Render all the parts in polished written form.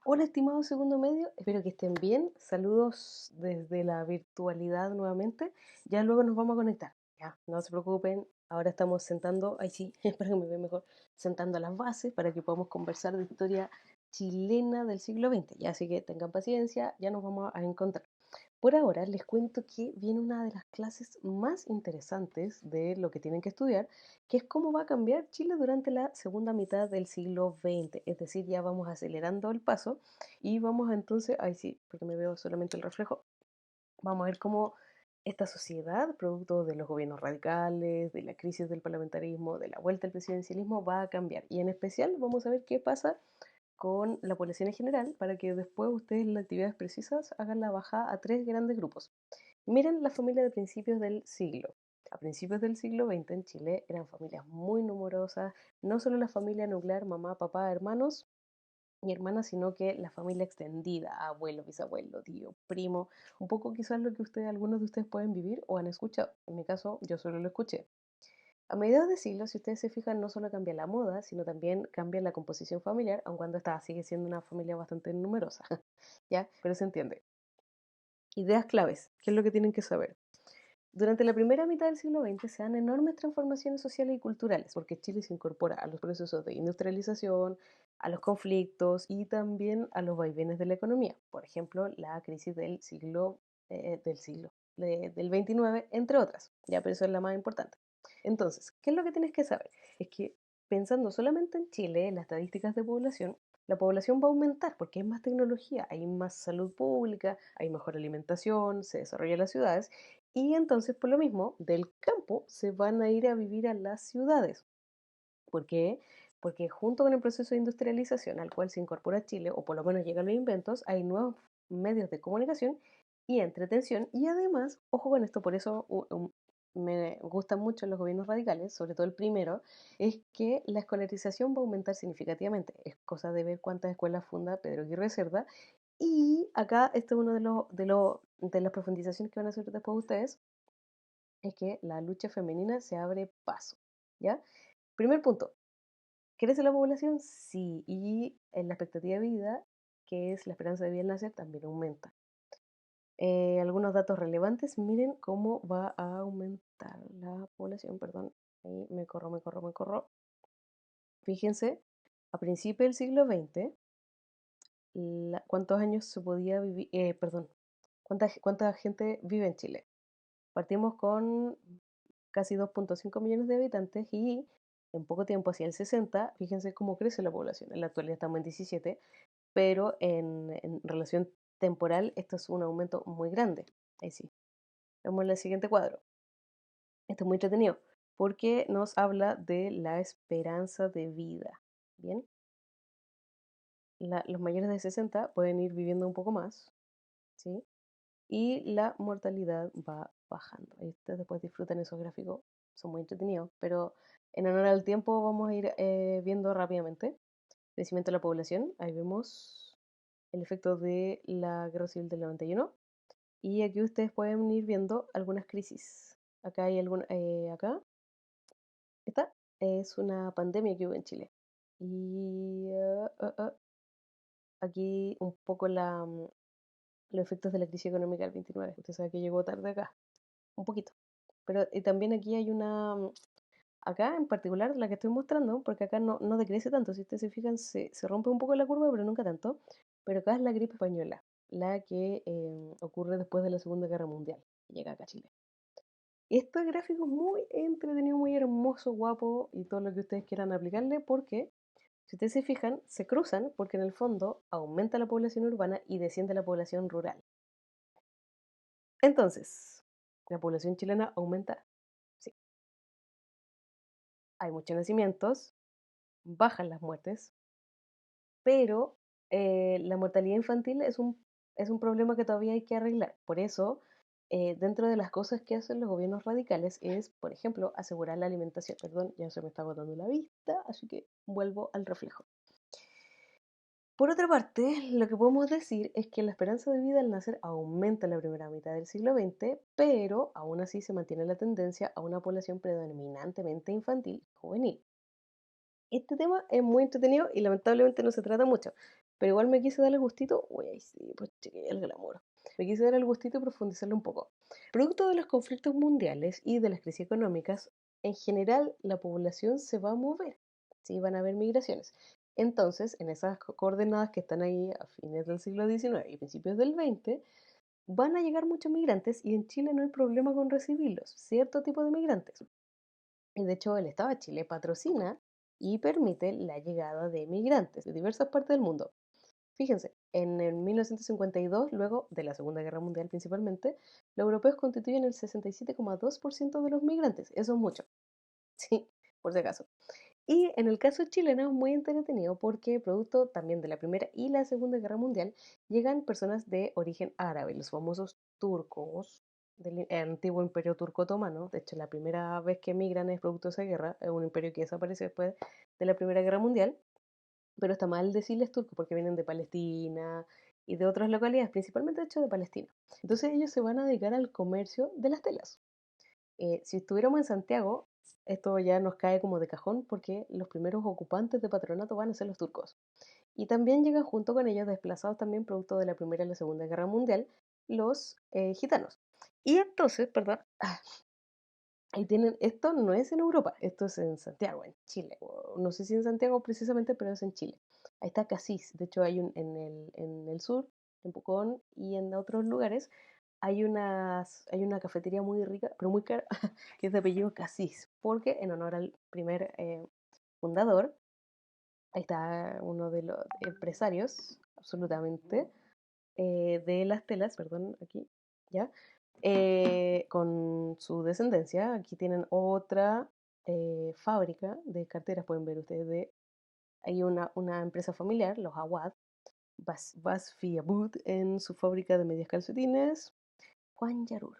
Hola, estimado segundo medio, espero que estén bien. Saludos desde la virtualidad nuevamente. Ya luego nos vamos a conectar. Ya, no se preocupen. Ahora estamos sentando, ahí sí, espero que me vean mejor, sentando las bases para que podamos conversar de historia chilena del siglo XX. Ya, así que tengan paciencia, ya nos vamos a encontrar. Por ahora les cuento que viene una de las clases más interesantes de lo que tienen que estudiar, que es cómo va a cambiar Chile durante la segunda mitad del siglo XX. Es decir, ya vamos acelerando el paso y vamos entonces, ahí sí, porque me veo solamente el reflejo, vamos a ver cómo esta sociedad, producto de los gobiernos radicales, de la crisis del parlamentarismo, de la vuelta al presidencialismo, va a cambiar. Y en especial vamos a ver qué pasa con la población en general para que después ustedes las actividades precisas hagan la bajada a tres grandes grupos. Miren la familia de principios del siglo. A principios del siglo XX en Chile eran familias muy numerosas, no solo la familia nuclear, mamá, papá, hermanos y hermanas, sino que la familia extendida, abuelo, bisabuelo, tío, primo, un poco quizás lo que ustedes, algunos de ustedes pueden vivir o han escuchado. En mi caso, yo solo lo escuché. A mediados de siglo, si ustedes se fijan, no solo cambia la moda, sino también cambia la composición familiar, aun cuando esta sigue siendo una familia bastante numerosa, ¿ya? Pero se entiende. Ideas claves, ¿qué es lo que tienen que saber? Durante la primera mitad del siglo XX se dan enormes transformaciones sociales y culturales, porque Chile se incorpora a los procesos de industrialización, a los conflictos y también a los vaivenes de la economía. Por ejemplo, la crisis del 29, entre otras. Ya, pero eso es la más importante. Entonces, ¿qué es lo que tienes que saber? Es que pensando solamente en Chile, en las estadísticas de población, la población va a aumentar porque hay más tecnología, hay más salud pública, hay mejor alimentación, se desarrollan las ciudades y entonces, por lo mismo, del campo se van a ir a vivir a las ciudades. ¿Por qué? Porque junto con el proceso de industrialización al cual se incorpora Chile, o por lo menos llegan los inventos, hay nuevos medios de comunicación y entretención. Y además, ojo con esto, por eso me gustan mucho los gobiernos radicales, sobre todo el primero, es que la escolarización va a aumentar significativamente. Es cosa de ver cuántas escuelas funda Pedro Aguirre Cerda. Y acá, este es uno de las profundizaciones que van a hacer después ustedes, es que la lucha femenina se abre paso, ¿ya? Primer punto, ¿crece la población? Sí, y en la expectativa de vida, que es la esperanza de vida al nacer, también aumenta. Algunos datos relevantes, miren cómo va a aumentar la población, perdón, ahí me corro. Fíjense, a principios del siglo XX, ¿cuántos años se podía vivir? Perdón, ¿cuánta gente vive en Chile? Partimos con casi 2,5 millones de habitantes y en poco tiempo, hacia el 60, fíjense cómo crece la población. En la actualidad estamos en 17, pero en relación temporal esto es un aumento muy grande. Ahí sí. Vemos el siguiente cuadro. Esto es muy entretenido porque nos habla de la esperanza de vida. Bien, los mayores de 60 pueden ir viviendo un poco más, ¿sí? Y la mortalidad va bajando. Ahí ustedes después disfrutan esos gráficos, son muy entretenidos, pero en honor al tiempo vamos a ir viendo rápidamente. Crecimiento de la población, ahí vemos el efecto de la guerra civil del 91 y aquí ustedes pueden ir viendo algunas crisis. Acá hay alguna, acá, esta es una pandemia que hubo en Chile. Y aquí un poco los efectos de la crisis económica del 29. Usted sabe que llegó tarde acá, un poquito. Pero también aquí hay acá en particular la que estoy mostrando, porque acá no decrece tanto, si ustedes se fijan, se rompe un poco la curva, pero nunca tanto. Pero acá es la gripe española, la que ocurre después de la Segunda Guerra Mundial, que llega acá a Chile. Este gráfico es muy entretenido, muy hermoso, guapo y todo lo que ustedes quieran aplicarle, porque si ustedes se fijan, se cruzan porque en el fondo aumenta la población urbana y desciende la población rural. Entonces, la población chilena aumenta, sí, hay muchos nacimientos, bajan las muertes, pero la mortalidad infantil es un problema que todavía hay que arreglar. Por eso, dentro de las cosas que hacen los gobiernos radicales es, por ejemplo, asegurar la alimentación. Perdón, ya se me está agotando la vista, así que vuelvo al reflejo. Por otra parte, lo que podemos decir es que la esperanza de vida al nacer aumenta en la primera mitad del siglo XX, pero aún así se mantiene la tendencia a una población predominantemente infantil y juvenil. Este tema es muy entretenido y lamentablemente no se trata mucho, pero igual me quise dar el gustito, uy, ahí sí, pues chequeé el glamour. Me quise dar el gustito y profundizarlo un poco. Producto de los conflictos mundiales y de las crisis económicas, en general la población se va a mover, ¿sí? Van a haber migraciones. Entonces, en esas coordenadas que están ahí a fines del siglo XIX y principios del XX, van a llegar muchos migrantes y en Chile no hay problema con recibirlos, cierto tipo de migrantes. Y de hecho, el Estado de Chile patrocina y permite la llegada de migrantes de diversas partes del mundo. Fíjense, en el 1952, luego de la Segunda Guerra Mundial principalmente, los europeos constituyen el 67,2% de los migrantes. Eso es mucho, sí, por si acaso. Y en el caso chileno es muy entretenido porque producto también de la Primera y la Segunda Guerra Mundial llegan personas de origen árabe, los famosos turcos del antiguo imperio turco otomano. De hecho, la primera vez que emigran es producto de esa guerra, es un imperio que desaparece después de la Primera Guerra Mundial, pero está mal decirles turcos porque vienen de Palestina y de otras localidades, principalmente de hecho de Palestina. Entonces ellos se van a dedicar al comercio de las telas. Si estuviéramos en Santiago, esto ya nos cae como de cajón porque los primeros ocupantes de patronato van a ser los turcos. Y también llegan junto con ellos, desplazados también producto de la Primera y la Segunda Guerra Mundial, los gitanos. Y entonces, perdón, ahí tienen, esto no es en Europa, esto es en Santiago, en Chile. No sé si en Santiago precisamente, pero es en Chile. Ahí está Casís, de hecho hay un en el sur, en Pucón y en otros lugares, hay una cafetería muy rica, pero muy cara, que es de apellido Casís, porque en honor al primer fundador, ahí está uno de los empresarios, absolutamente, de las telas, perdón, aquí, ¿ya? Con su descendencia, aquí tienen otra fábrica de carteras, pueden ver ustedes, hay una empresa familiar, los Awad, Basfi Abud en su fábrica de medias calcetines, Juan Yarur,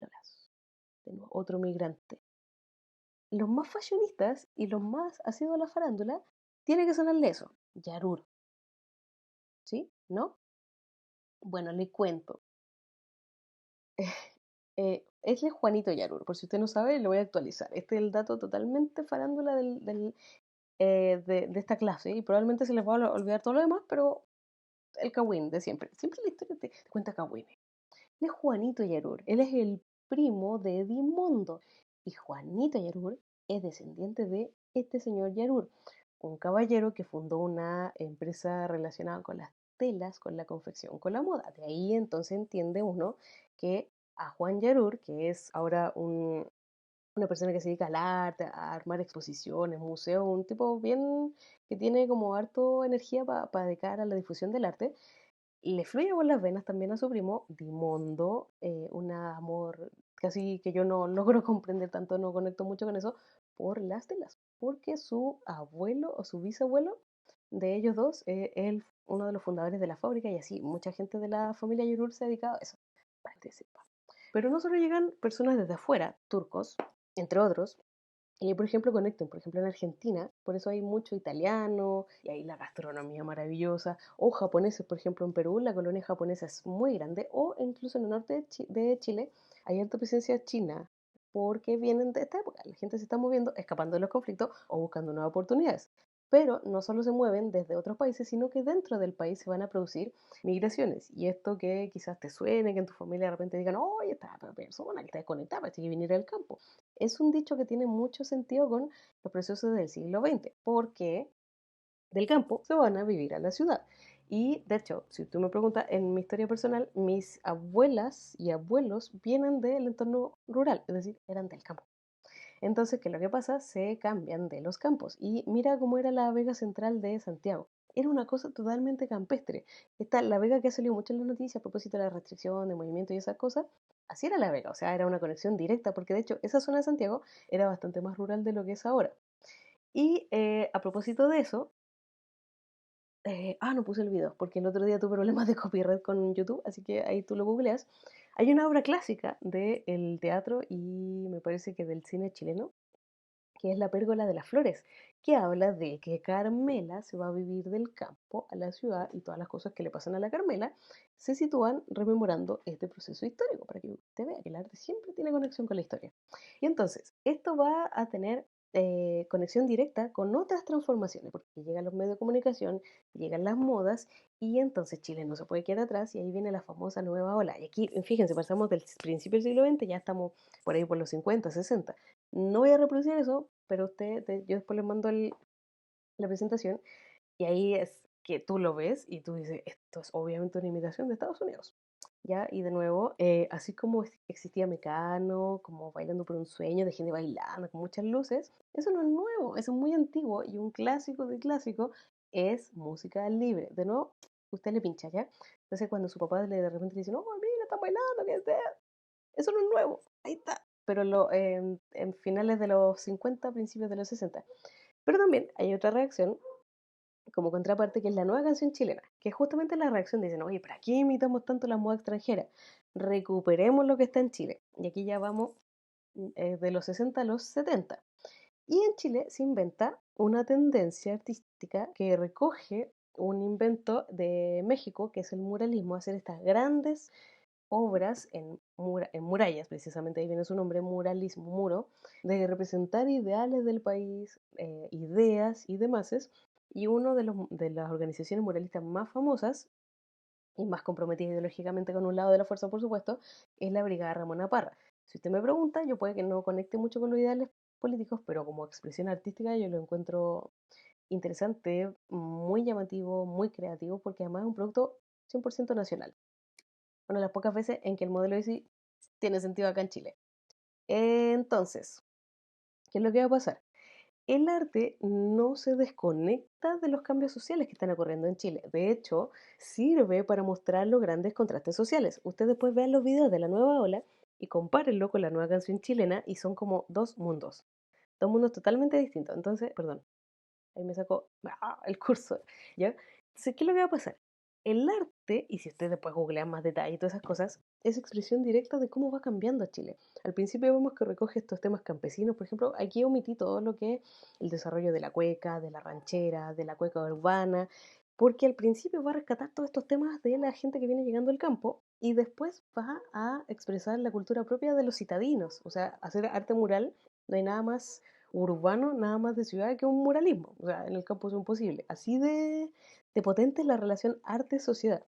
de nuevo, otro migrante. Los más fashionistas y los más asiduos a la farándula tiene que sonarle eso, Yarur, ¿sí? ¿No? Bueno, le cuento. Es de Juanito Yarur, por si usted no sabe, le voy a actualizar. Este es el dato totalmente farándula de esta clase y probablemente se les va a olvidar todo lo demás, pero el Kawin de siempre. Siempre la historia te cuenta Kawin. Él es Juanito Yarur, él es el primo de Edimondo y Juanito Yarur es descendiente de este señor Yarur, un caballero que fundó una empresa relacionada con las telas, con la confección, con la moda. De ahí entonces entiende uno que a Juan Yarur, que es ahora una persona que se dedica al arte, a armar exposiciones, museos, un tipo bien que tiene como harto energía para dedicar a la difusión del arte, le fluye por las venas también a su primo Dimondo, un amor casi que yo no logro comprender tanto, no conecto mucho con eso, por las telas, porque su abuelo o su bisabuelo de ellos dos es uno de los fundadores de la fábrica y así mucha gente de la familia Yurur se ha dedicado a eso, participa. Pero no solo llegan personas desde afuera, turcos, entre otros, y por ejemplo conecten, por ejemplo en Argentina, por eso hay mucho italiano y hay la gastronomía maravillosa, o japoneses, por ejemplo en Perú la colonia japonesa es muy grande, o incluso en el norte de Chile hay alta presencia china, porque vienen de esta época, la gente se está moviendo, escapando de los conflictos o buscando nuevas oportunidades. Pero no solo se mueven desde otros países, sino que dentro del país se van a producir migraciones. Y esto que quizás te suene, que en tu familia de repente digan, oye, esta persona que está desconectada, parece que viniera del campo. Es un dicho que tiene mucho sentido con los procesos del siglo XX, porque del campo se van a vivir a la ciudad. Y de hecho, si tú me preguntas, en mi historia personal, mis abuelas y abuelos vienen del entorno rural, es decir, eran del campo. Entonces, ¿qué es lo que pasa? Se cambian de los campos. Y mira cómo era la Vega Central de Santiago. Era una cosa totalmente campestre. Esta, la Vega que ha salido mucho en las noticias a propósito de la restricción de movimiento y esas cosas, así era la Vega, o sea, era una conexión directa, porque de hecho esa zona de Santiago era bastante más rural de lo que es ahora. Y a propósito de eso, no puse el video, porque el otro día tuve problemas de copyright con YouTube, así que ahí tú lo googleas. Hay una obra clásica del teatro y me parece que del cine chileno, que es La Pérgola de las Flores, que habla de que Carmela se va a vivir del campo a la ciudad y todas las cosas que le pasan a la Carmela se sitúan rememorando este proceso histórico, para que usted vea que el arte siempre tiene conexión con la historia. Y entonces, esto va a tener conexión directa con otras transformaciones, porque llegan los medios de comunicación, llegan las modas, y entonces Chile no se puede quedar atrás, y ahí viene la famosa nueva ola. Y aquí, fíjense, pasamos del principio del siglo XX, ya estamos por ahí por los 50, 60. No voy a reproducir eso, pero yo después les mando la presentación, y ahí es que tú lo ves y tú dices, esto es obviamente una imitación de Estados Unidos. ¿Ya? Y de nuevo, así como existía Mecano, como Bailando por un sueño, de gente bailando con muchas luces, eso no es nuevo, eso es muy antiguo, y un clásico de clásico es música libre. De nuevo, usted le pincha, ¿ya? Entonces cuando su papá de repente le dice, no, mira, está bailando, ¿qué es eso? Eso no es nuevo, ahí está. Pero en finales de los 50, principios de los 60. Pero también hay otra reacción como contraparte, que es la nueva canción chilena, que es justamente la reacción. Dicen, oye, ¿para qué imitamos tanto la moda extranjera? Recuperemos lo que está en Chile. Y aquí ya vamos de los 60 a los 70. Y en Chile se inventa una tendencia artística que recoge un invento de México, que es el muralismo, hacer estas grandes obras en murallas, precisamente ahí viene su nombre, muralismo, muro, de representar ideales del país, ideas y demás. Y una de las organizaciones muralistas más famosas y más comprometida ideológicamente con un lado de la fuerza, por supuesto, es la Brigada Ramona Parra. Si usted me pregunta, yo puede que no conecte mucho con los ideales políticos, pero como expresión artística yo lo encuentro interesante, muy llamativo, muy creativo, porque además es un producto 100% nacional. Una de las pocas veces en que el modelo ICI tiene sentido acá en Chile. Entonces, ¿qué es lo que va a pasar? El arte no se desconecta de los cambios sociales que están ocurriendo en Chile. De hecho, sirve para mostrar los grandes contrastes sociales. Ustedes después vean los videos de la nueva ola y compárenlo con la nueva canción chilena, y son como dos mundos totalmente distintos. Entonces, perdón, ahí me sacó el cursor, ¿ya? Entonces, ¿qué es lo que va a pasar? El arte, y si ustedes después googlean más detalle y todas esas cosas, es expresión directa de cómo va cambiando Chile. Al principio vemos que recoge estos temas campesinos, por ejemplo, aquí omití todo lo que es el desarrollo de la cueca, de la ranchera, de la cueca urbana, porque al principio va a rescatar todos estos temas de la gente que viene llegando al campo, y después va a expresar la cultura propia de los citadinos, o sea, hacer arte mural. No hay nada más urbano, nada más de ciudad, que un muralismo. O sea, en el campo es imposible. Así de potente es la relación arte-sociedad.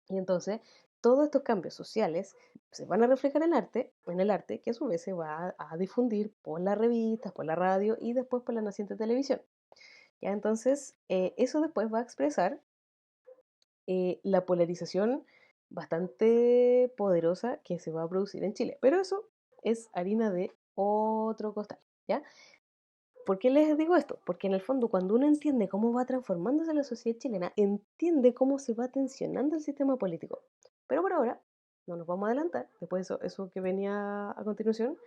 Y entonces, todos estos cambios sociales se van a reflejar en el arte, que a su vez se va a difundir por las revistas, por la radio y después por la naciente televisión. Ya entonces, eso después va a expresar la polarización bastante poderosa que se va a producir en Chile. Pero eso es harina de otro costal, ¿ya? ¿Por qué les digo esto? Porque en el fondo, cuando uno entiende cómo va transformándose la sociedad chilena, entiende cómo se va tensionando el sistema político. Pero por ahora, no nos vamos a adelantar. Después eso que venía a continuación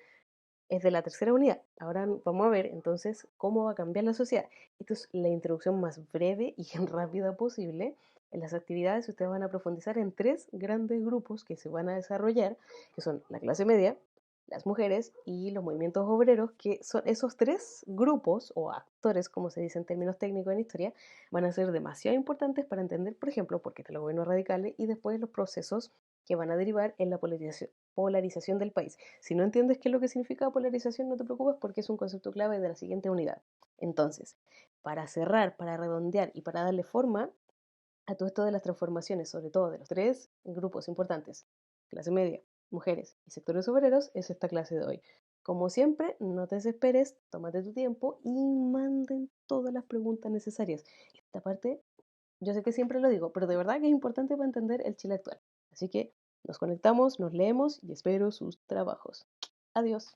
es de la tercera unidad. Ahora vamos a ver entonces cómo va a cambiar la sociedad. Esto es la introducción más breve y rápida posible. En las actividades ustedes van a profundizar en tres grandes grupos que se van a desarrollar, que son la clase media, las mujeres y los movimientos obreros, que son esos tres grupos o actores, como se dice en términos técnicos en historia, van a ser demasiado importantes para entender, por ejemplo, por qué están los gobiernos radicales y después los procesos que van a derivar en la polarización del país. Si no entiendes qué es lo que significa polarización, no te preocupes, porque es un concepto clave de la siguiente unidad. Entonces, para cerrar, para redondear y para darle forma a todo esto de las transformaciones, sobre todo de los tres grupos importantes, clase media, mujeres y sectores obreros, es esta clase de hoy. Como siempre, no te desesperes, tómate tu tiempo y manden todas las preguntas necesarias. Esta parte, yo sé que siempre lo digo, pero de verdad que es importante para entender el Chile actual. Así que nos conectamos, nos leemos y espero sus trabajos. Adiós.